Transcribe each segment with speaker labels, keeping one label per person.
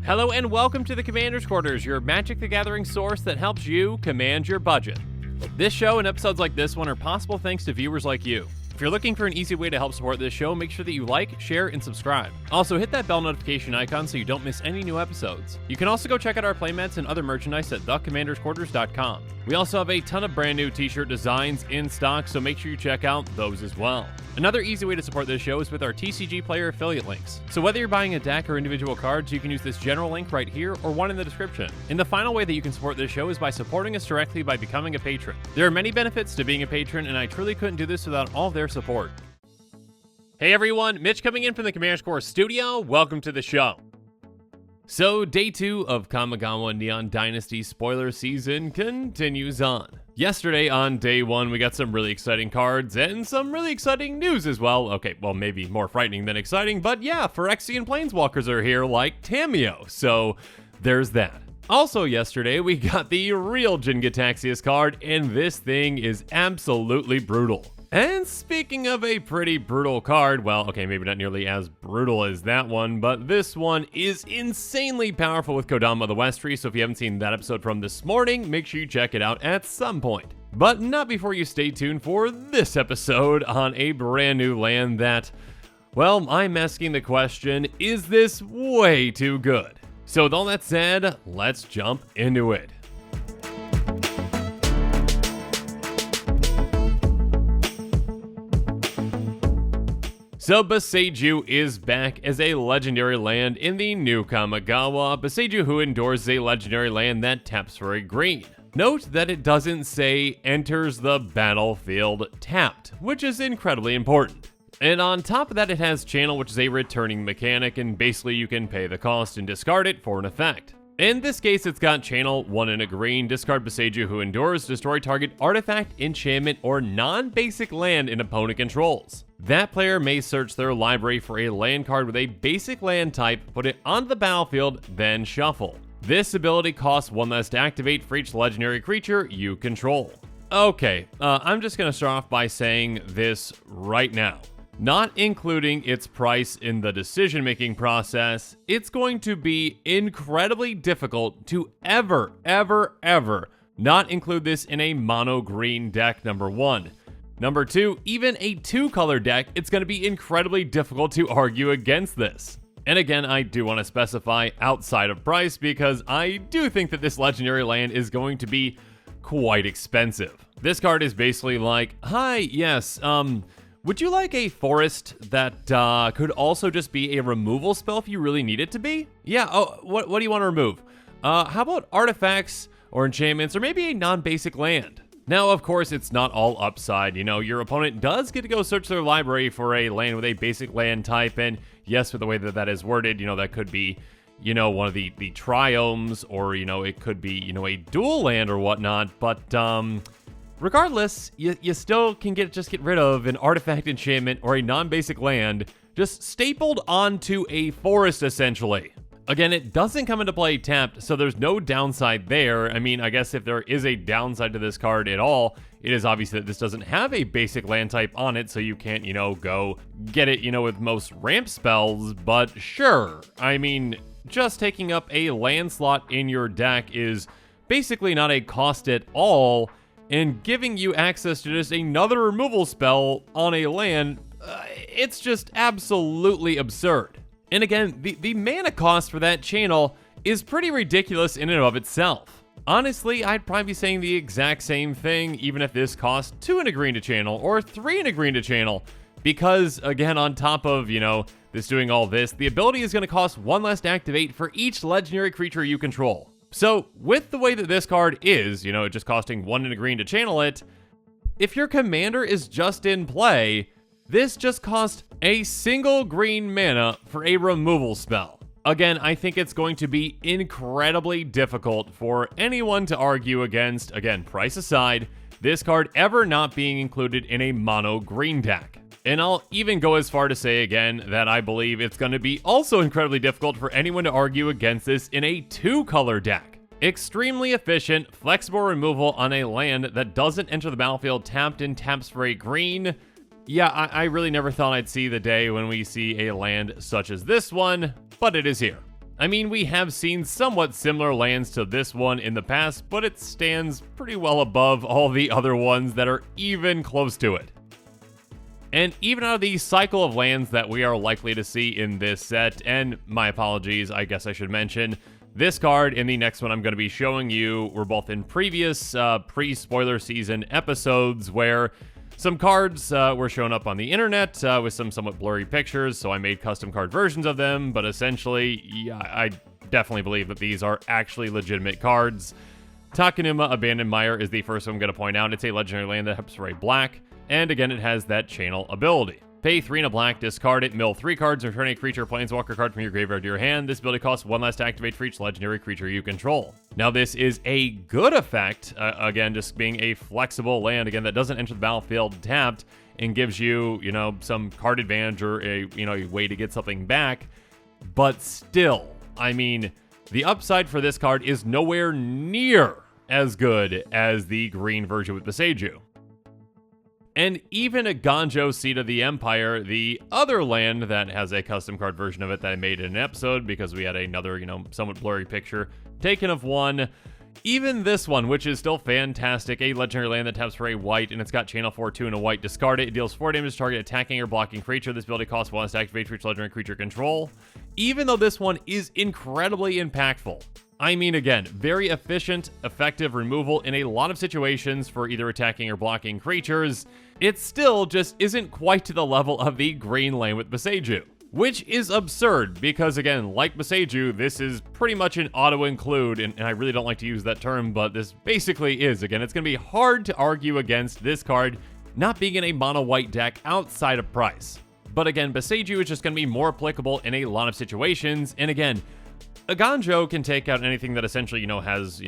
Speaker 1: Hello and welcome to the Commander's Quarters, your Magic the Gathering source that helps you command your budget. This show and episodes like this one are possible thanks to viewers like you. If you're looking for an easy way to help support this show, make sure that you like, share, and subscribe. Also, hit that bell notification icon so you don't miss any new episodes. You can also go check out our playmats and other merchandise at thecommandersquarters.com. We also have a ton of brand new t-shirt designs in stock, so make sure you check out those as well. Another easy way to support this show is with our TCG Player affiliate links. So whether you're buying a deck or individual cards, you can use this general link right here or one in the description. And the final way that you can support this show is by supporting us directly by becoming a patron. There are many benefits to being a patron, and I truly couldn't do this without all of their support. Hey everyone, Mitch coming in from the Commander's Core studio. Welcome to the show. So, day 2 of Kamigawa Neon Dynasty spoiler season continues on. Yesterday, on day 1, we got some really exciting cards and some really exciting news as well. Okay, well, maybe more frightening than exciting, but yeah, Phyrexian Planeswalkers are here like Tamiyo, so there's that. Also yesterday, we got the real Jin-Gitaxias card, and this thing is absolutely brutal. And speaking of a pretty brutal card, well, okay, maybe not nearly as brutal as that one, but this one is insanely powerful with Kodama the Westry, so if you haven't seen that episode from this morning, make sure you check it out at some point. But not before you stay tuned for this episode on a brand new land that, well, I'm asking the question, is this way too good? So with all that said, let's jump into it. So Boseiju is back as a legendary land in the new Kamigawa. Boseiju Who Endures is a legendary land that taps for a green. Note that it doesn't say enters the battlefield tapped, which is incredibly important. And on top of that, it has channel, which is a returning mechanic, and basically you can pay the cost and discard it for an effect. In this case, it's got channel, 1 and a green, discard Boseiju Who Endures, destroy target artifact, enchantment, or non-basic land an opponent controls. That player may search their library for a land card with a basic land type, put it on the battlefield, then shuffle. This ability costs 1 less to activate for each legendary creature you control. Okay, I'm just going to start off by saying this right now. Not including its price in the decision-making process, it's going to be incredibly difficult to ever not include this in a mono-green deck, number 1. Number 2, even a 2-color deck, it's going to be incredibly difficult to argue against this. And again, I do want to specify outside of price because I do think that this legendary land is going to be quite expensive. This card is basically like, hi, yes, would you like a forest that could also just be a removal spell if you really need it to be? Yeah, oh, what do you want to remove? How about artifacts or enchantments or maybe a non-basic land? Now, of course, it's not all upside. You know, your opponent does get to go search their library for a land with a basic land type, and yes, with the way that that is worded, you know, that could be, you know, one of the triomes, or, you know, it could be, you know, a dual land or whatnot, but, regardless, you still can just get rid of an artifact enchantment or a non-basic land just stapled onto a forest, essentially. Again, it doesn't come into play tapped, so there's no downside there. I mean, I guess if there is a downside to this card at all, it is obvious that this doesn't have a basic land type on it, so you can't, you know, go get it, you know, with most ramp spells, but sure. I mean, just taking up a land slot in your deck is basically not a cost at all, and giving you access to just another removal spell on a land, it's just absolutely absurd. And again, the mana cost for that channel is pretty ridiculous in and of itself. Honestly, I'd probably be saying the exact same thing even if this cost 2 and a green to channel or 3 and a green to channel, because again, on top of, you know, this doing all this, the ability is going to cost 1 less to activate for each legendary creature you control. So with the way that this card is, you know, just costing 1 and a green to channel it, if your commander is just in play, this just costs a single green mana for a removal spell. Again, I think it's going to be incredibly difficult for anyone to argue against, again, price aside, this card ever not being included in a mono green deck. And I'll even go as far to say again that I believe it's going to be also incredibly difficult for anyone to argue against this in a 2-color deck. Extremely efficient, flexible removal on a land that doesn't enter the battlefield tapped and taps for a green. Yeah, I really never thought I'd see the day when we see a land such as this one, but it is here. I mean, we have seen somewhat similar lands to this one in the past, but it stands pretty well above all the other ones that are even close to it. And even out of the cycle of lands that we are likely to see in this set, and my apologies, I guess I should mention, this card and the next one I'm going to be showing you were both in previous pre-spoiler season episodes where some cards were shown up on the internet with some somewhat blurry pictures, so I made custom card versions of them, but essentially, yeah, I definitely believe that these are actually legitimate cards. Takenuma Abandoned Mire is the first one I'm going to point out. It's a legendary land that happens for a black, and again, it has that channel ability. Pay 3 and a black, discard it, mill 3 cards, and return a creature or planeswalker card from your graveyard to your hand. This ability costs 1 less to activate for each legendary creature you control. Now, this is a good effect, again, just being a flexible land, again, that doesn't enter the battlefield tapped and gives you, you know, some card advantage or a way to get something back. But still, I mean, the upside for this card is nowhere near as good as the green version with Boseiju. And even a Ganjo Seat of the Empire, the other land that has a custom card version of it that I made in an episode because we had another, somewhat blurry picture taken of one. Even this one, which is still fantastic, a legendary land that taps for a white, and it's got channel 4/2 and a white. Discard it. It deals 4 damage to target attacking or blocking creature. This ability costs 1 to activate for each legendary creature control. Even though this one is incredibly impactful. I mean, again, very efficient, effective removal in a lot of situations for either attacking or blocking creatures. It still just isn't quite to the level of the green lane with Boseiju. Which is absurd, because again, like Boseiju, this is pretty much an auto-include, and I really don't like to use that term, but this basically is. Again, it's going to be hard to argue against this card not being in a mono-white deck outside of price. But again, Boseiju is just going to be more applicable in a lot of situations, and again, a Ganjo can take out anything that essentially, has,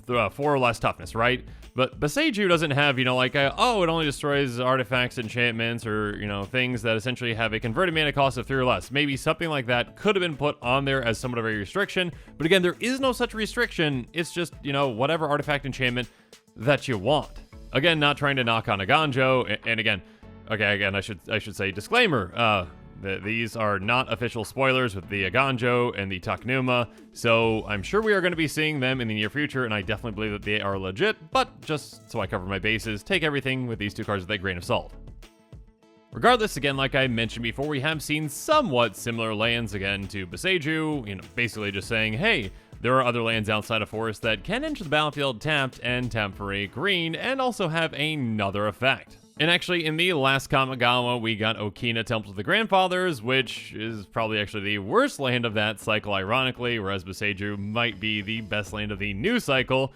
Speaker 1: 4 or less toughness, right? But Boseiju doesn't have, it only destroys artifacts, enchantments, or, things that essentially have a converted mana cost of 3 or less. Maybe something like that could have been put on there as somewhat of a restriction. But again, there is no such restriction. It's just, whatever artifact enchantment that you want. Again, not trying to knock on a Ganjo. And again, I should say disclaimer. These are not official spoilers with the Ganjo and the Takenuma, so I'm sure we are going to be seeing them in the near future, and I definitely believe that they are legit, but just so I cover my bases, take everything with these two cards with a grain of salt. Regardless, again, like I mentioned before, we have seen somewhat similar lands again to Boseiju, basically just saying, hey, there are other lands outside of Forest that can enter the battlefield tapped and tap for a green, and also have another effect. And actually, in the last Kamigawa, we got Okina Temple of the Grandfathers, which is probably actually the worst land of that cycle, ironically, whereas Boseiju might be the best land of the new cycle.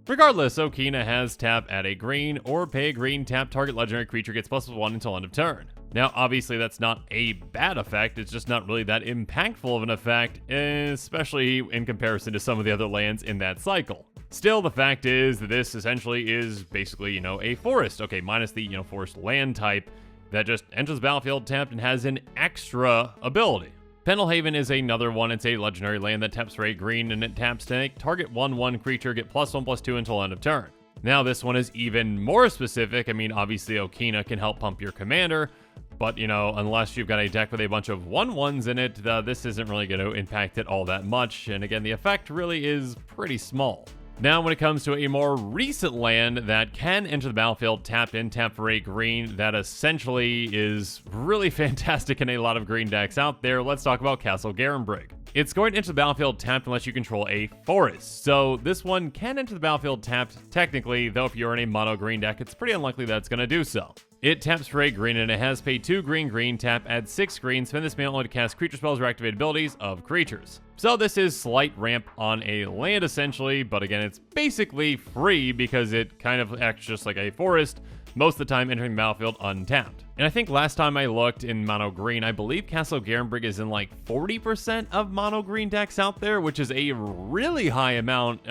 Speaker 1: Regardless, Okina has tap at a green, or pay a green, tap target legendary creature gets +1 until end of turn. Now, obviously, that's not a bad effect, it's just not really that impactful of an effect, especially in comparison to some of the other lands in that cycle. Still, the fact is that this essentially is basically, a forest. Okay, minus the, forest land type that just enters the battlefield tapped and has an extra ability. Pendelhaven is another one. It's a legendary land that taps for a green, and it taps to make target 1/1 creature get +1/+2 until end of turn. Now, this one is even more specific. I mean, obviously, Okina can help pump your commander, but, unless you've got a deck with a bunch of 1/1s in it, this isn't really going to impact it all that much. And again, the effect really is pretty small. Now, when it comes to a more recent land that can enter the battlefield tapped in, tap for a green, that essentially is really fantastic in a lot of green decks out there, let's talk about Castle Garenbrig. It's going to enter the battlefield tapped unless you control a forest, so this one can enter the battlefield tapped technically, though if you're in a mono green deck, it's pretty unlikely that it's going to do so. It taps for a green, and it has pay 2 green, tap, add 6 green, spend this mana only to cast creature spells or activate abilities of creatures. So this is slight ramp on a land essentially, but again, it's basically free because it kind of acts just like a forest, most of the time entering the battlefield untapped. And I think last time I looked in mono green, I believe Castle Garenbrig is in like 40% of mono green decks out there, which is a really high amount.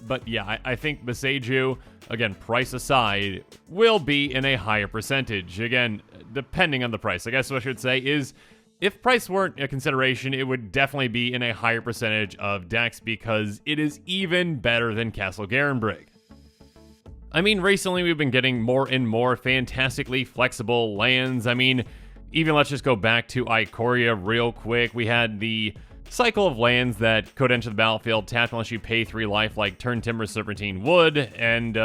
Speaker 1: But yeah, I think Boseiju, again, price aside, will be in a higher percentage. Again, depending on the price. I guess what I should say is, if price weren't a consideration, it would definitely be in a higher percentage of decks because it is even better than Castle Garenbrig. I mean, recently we've been getting more and more fantastically flexible lands. I mean, even let's just go back to Ikoria real quick. We had the cycle of lands that could enter the battlefield tapped unless you pay 3 life, like Turn Timber, Serpentine, Wood, and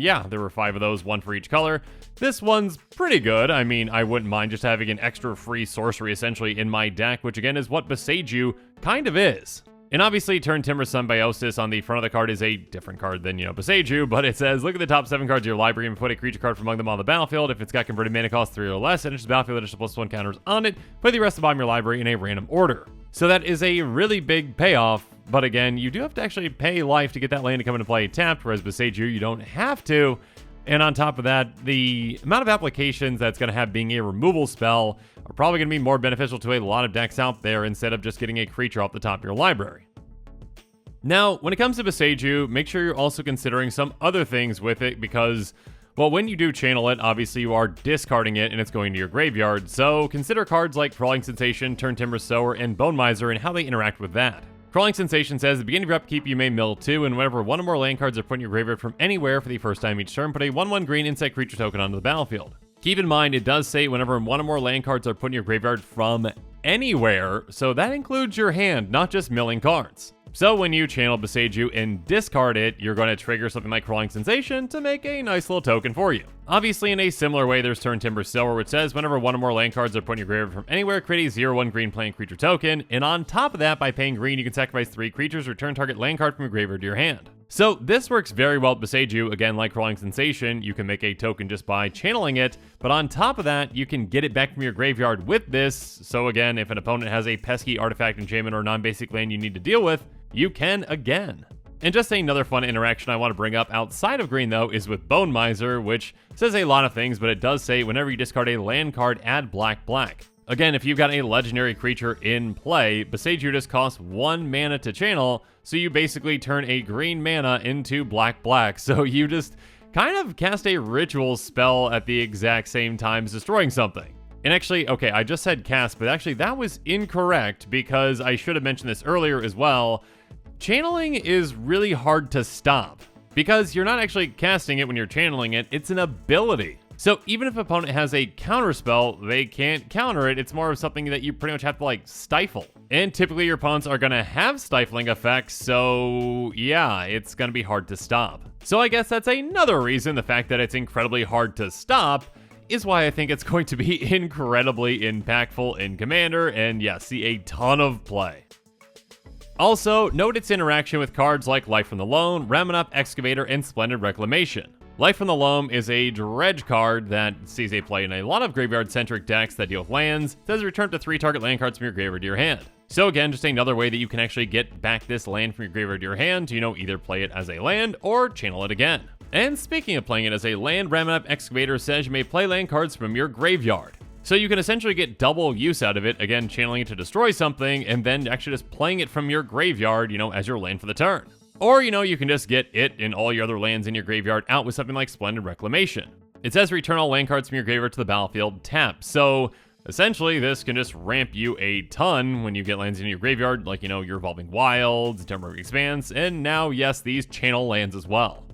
Speaker 1: yeah, there were 5 of those, 1 for each color. This one's pretty good. I mean, I wouldn't mind just having an extra free sorcery essentially in my deck, which again is what Boseiju kind of is. And obviously, Turn Timber Symbiosis on the front of the card is a different card than, Boseiju, but it says, look at the top 7 cards of your library and put a creature card from among them on the battlefield. If it's got converted mana cost 3 or less, and it's battlefield additional +1 counters on it, put the rest of the bottom of your library in a random order. So that is a really big payoff, but again, you do have to actually pay life to get that land to come into play tapped, whereas Boseiju, you don't have to. And on top of that, the amount of applications that's going to have being a removal spell are probably going to be more beneficial to a lot of decks out there instead of just getting a creature off the top of your library. Now, when it comes to Boseiju, make sure you're also considering some other things with it because, well, when you do channel it, obviously you are discarding it and it's going to your graveyard, so consider cards like Crawling Sensation, Turn Timber Sower, and Bone Miser and how they interact with that. Crawling Sensation says, at the beginning of your upkeep, you may mill 2, and whenever 1 or more land cards are put in your graveyard from anywhere for the first time each turn, put a 1/1 green insect creature token onto the battlefield. Keep in mind, it does say whenever 1 or more land cards are put in your graveyard from anywhere, so that includes your hand, not just milling cards. So when you channel Boseiju and discard it, you're going to trigger something like Crawling Sensation to make a nice little token for you. Obviously, in a similar way, there's Turn Timber Sower, which says whenever 1 or more land cards are put in your graveyard from anywhere, create a 0/1 green plant creature token, and on top of that, by paying green, you can sacrifice 3 creatures, return target land card from your graveyard to your hand. So this works very well with Boseiju. Again, like Crawling Sensation, you can make a token just by channeling it, but on top of that, you can get it back from your graveyard with this. So again, if an opponent has a pesky artifact, enchantment, or non-basic land you need to deal with, you can again. And just another fun interaction I want to bring up outside of green, though, is with Bone Miser, which says a lot of things, but it does say whenever you discard a land card, add black. Again, if you've got a legendary creature in play, Boseiju just costs 1 mana to channel, so you basically turn a green mana into black. So you just kind of cast a ritual spell at the exact same time as destroying something. And actually, okay, I just said cast, but actually that was incorrect because I should have mentioned this earlier as well. Channeling is really hard to stop because you're not actually casting it when you're channeling it, it's an ability. So even if an opponent has a counter spell, they can't counter it. It's more of something that you pretty much have to like stifle. And typically your opponents are going to have stifling effects, so yeah, it's going to be hard to stop. So I guess that's another reason, the fact that it's incredibly hard to stop is why I think it's going to be incredibly impactful in Commander and yeah, see a ton of play. Also, note its interaction with cards like Life from the Loam, Ramunap Excavator, and Splendid Reclamation. Life from the Loam is a dredge card that sees a play in a lot of graveyard-centric decks that deal with lands. It says return to 3 target land cards from your graveyard to your hand. So again, just another way that you can actually get back this land from your graveyard to your hand to, either play it as a land or channel it again. And speaking of playing it as a land, Ramunap Excavator says you may play land cards from your graveyard. So you can essentially get double use out of it, again, channeling it to destroy something, and then actually just playing it from your graveyard, as your land for the turn. Or, you can just get it and all your other lands in your graveyard out with something like Splendid Reclamation. It says return all land cards from your graveyard to the battlefield tapped. So essentially, this can just ramp you a ton when you get lands in your graveyard, like, your Evolving Wilds, Temporary Expanse, and now, yes, these channel lands as well.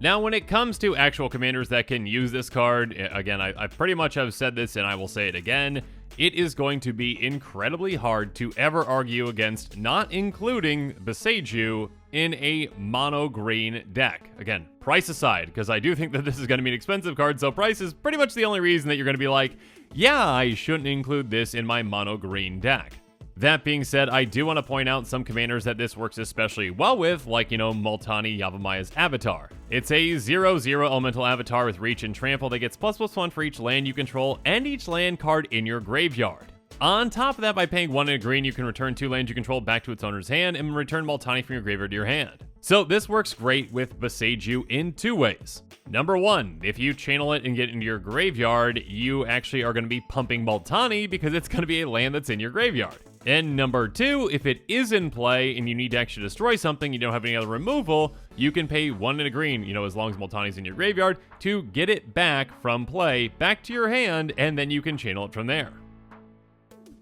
Speaker 1: Now, when it comes to actual commanders that can use this card, again, I pretty much have said this and I will say it again, it is going to be incredibly hard to ever argue against not including Boseiju in a mono green deck. Again, price aside, because I do think that this is going to be an expensive card, so price is pretty much the only reason that you're going to be like, yeah, I shouldn't include this in my mono green deck. That being said, I do want to point out some commanders that this works especially well with, like, Multani Yavimaya Avatar. It's a 0/0 elemental avatar with reach and trample that gets ++1 for each land you control and each land card in your graveyard. On top of that, by paying 1 in a green, you can return 2 lands you control back to its owner's hand and return Multani from your graveyard to your hand. So this works great with Boseiju in 2 ways. Number 1, if you channel it and get into your graveyard, you actually are going to be pumping Multani because it's going to be a land that's in your graveyard. And number 2, if it is in play and you need to actually destroy something, you don't have any other removal, you can pay 1 in a green, as long as Multani's in your graveyard, to get it back from play, back to your hand, and then you can channel it from there.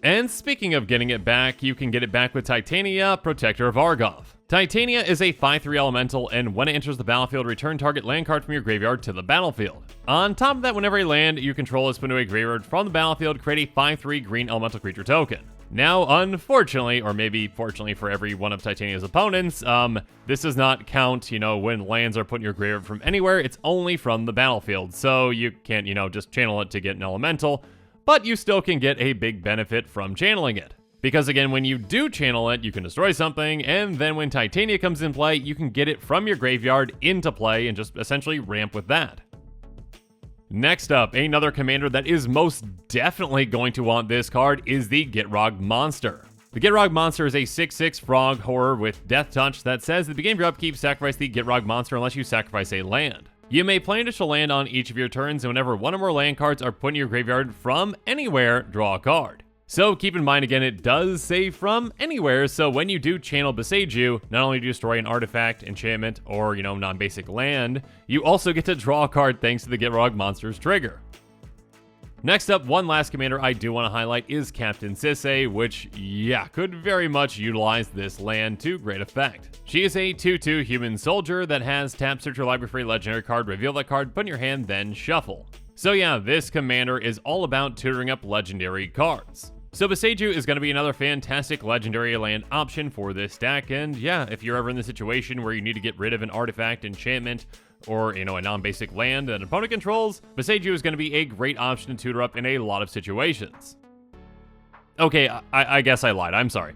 Speaker 1: And speaking of getting it back, you can get it back with Titania, Protector of Argoth. Titania is a 5/3 elemental, and when it enters the battlefield, return target land card from your graveyard to the battlefield. On top of that, whenever a land you control is put into a graveyard from the battlefield, create a 5/3 green elemental creature token. Now, unfortunately, or maybe fortunately for every one of Titania's opponents, this does not count, when lands are put in your graveyard from anywhere. It's only from the battlefield, so you can't, just channel it to get an elemental, but you still can get a big benefit from channeling it. Because again, when you do channel it, you can destroy something, and then when Titania comes in play, you can get it from your graveyard into play and just essentially ramp with that. Next up, another commander that is most definitely going to want this card is the Gitrog Monster. The Gitrog Monster is a 6/6 frog horror with Death Touch that says at the beginning of your upkeep, sacrifice the Gitrog Monster unless you sacrifice a land. You may play an additional land on each of your turns, and whenever one or more land cards are put in your graveyard from anywhere, draw a card. So keep in mind, again, it does say from anywhere, so when you do channel Boseiju, not only do you destroy an artifact, enchantment, or, non-basic land, you also get to draw a card thanks to the Gitrog Monster's trigger. Next up, one last commander I do want to highlight is Captain Sisay, which, could very much utilize this land to great effect. She is a 2/2 human soldier that has tap, search your library for a legendary card, reveal that card, put in your hand, then shuffle. So this commander is all about tutoring up legendary cards. So Boseiju is going to be another fantastic legendary land option for this deck, and if you're ever in the situation where you need to get rid of an artifact, enchantment, or, a non-basic land that an opponent controls, Boseiju is going to be a great option to tutor up in a lot of situations. Okay, I guess I lied, I'm sorry.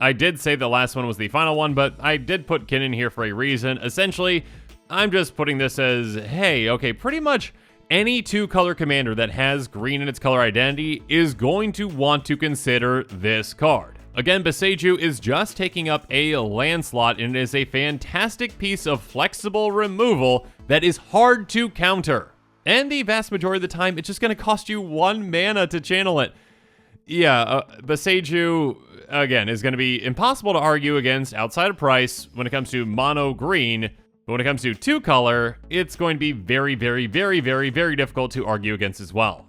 Speaker 1: I did say the last one was the final one, but I did put Kin in here for a reason. Essentially, I'm just putting this as, hey, okay, pretty much any 2-color commander that has green in its color identity is going to want to consider this card. Again, Boseiju is just taking up a land slot, and it is a fantastic piece of flexible removal that is hard to counter. And the vast majority of the time, it's just going to cost you 1 mana to channel it. Boseiju, again, is going to be impossible to argue against outside of price when it comes to mono green. But when it comes to 2-color, it's going to be very, very, very, very, very difficult to argue against as well.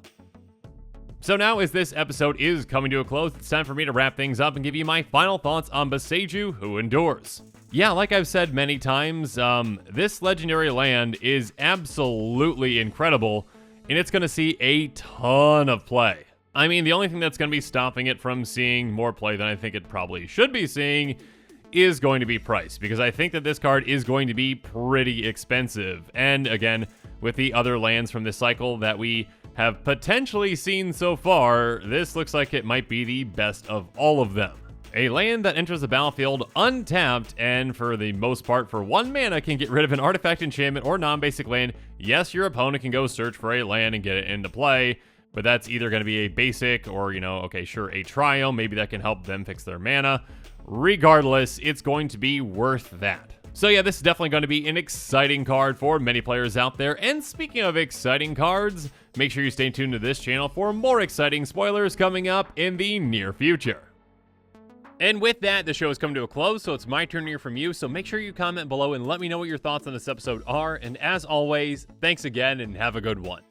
Speaker 1: So now, as this episode is coming to a close, it's time for me to wrap things up and give you my final thoughts on Boseiju Who Endures. Like I've said many times, this legendary land is absolutely incredible, and it's going to see a ton of play. I mean, the only thing that's going to be stopping it from seeing more play than I think it probably should be seeing is going to be price, because I think that this card is going to be pretty expensive. And again, with the other lands from this cycle that we have potentially seen so far, this looks like it might be the best of all of them. A land that enters the battlefield untapped, and for the most part for 1 mana can get rid of an artifact, enchantment, or non-basic land. Yes, your opponent can go search for a land and get it into play, but that's either going to be a basic or, a triome. Maybe that can help them fix their mana. Regardless, it's going to be worth that. So this is definitely going to be an exciting card for many players out there. And speaking of exciting cards, make sure you stay tuned to this channel for more exciting spoilers coming up in the near future. And with that, the show has come to a close, so it's my turn to hear from you. So make sure you comment below and let me know what your thoughts on this episode are. And as always, thanks again and have a good one.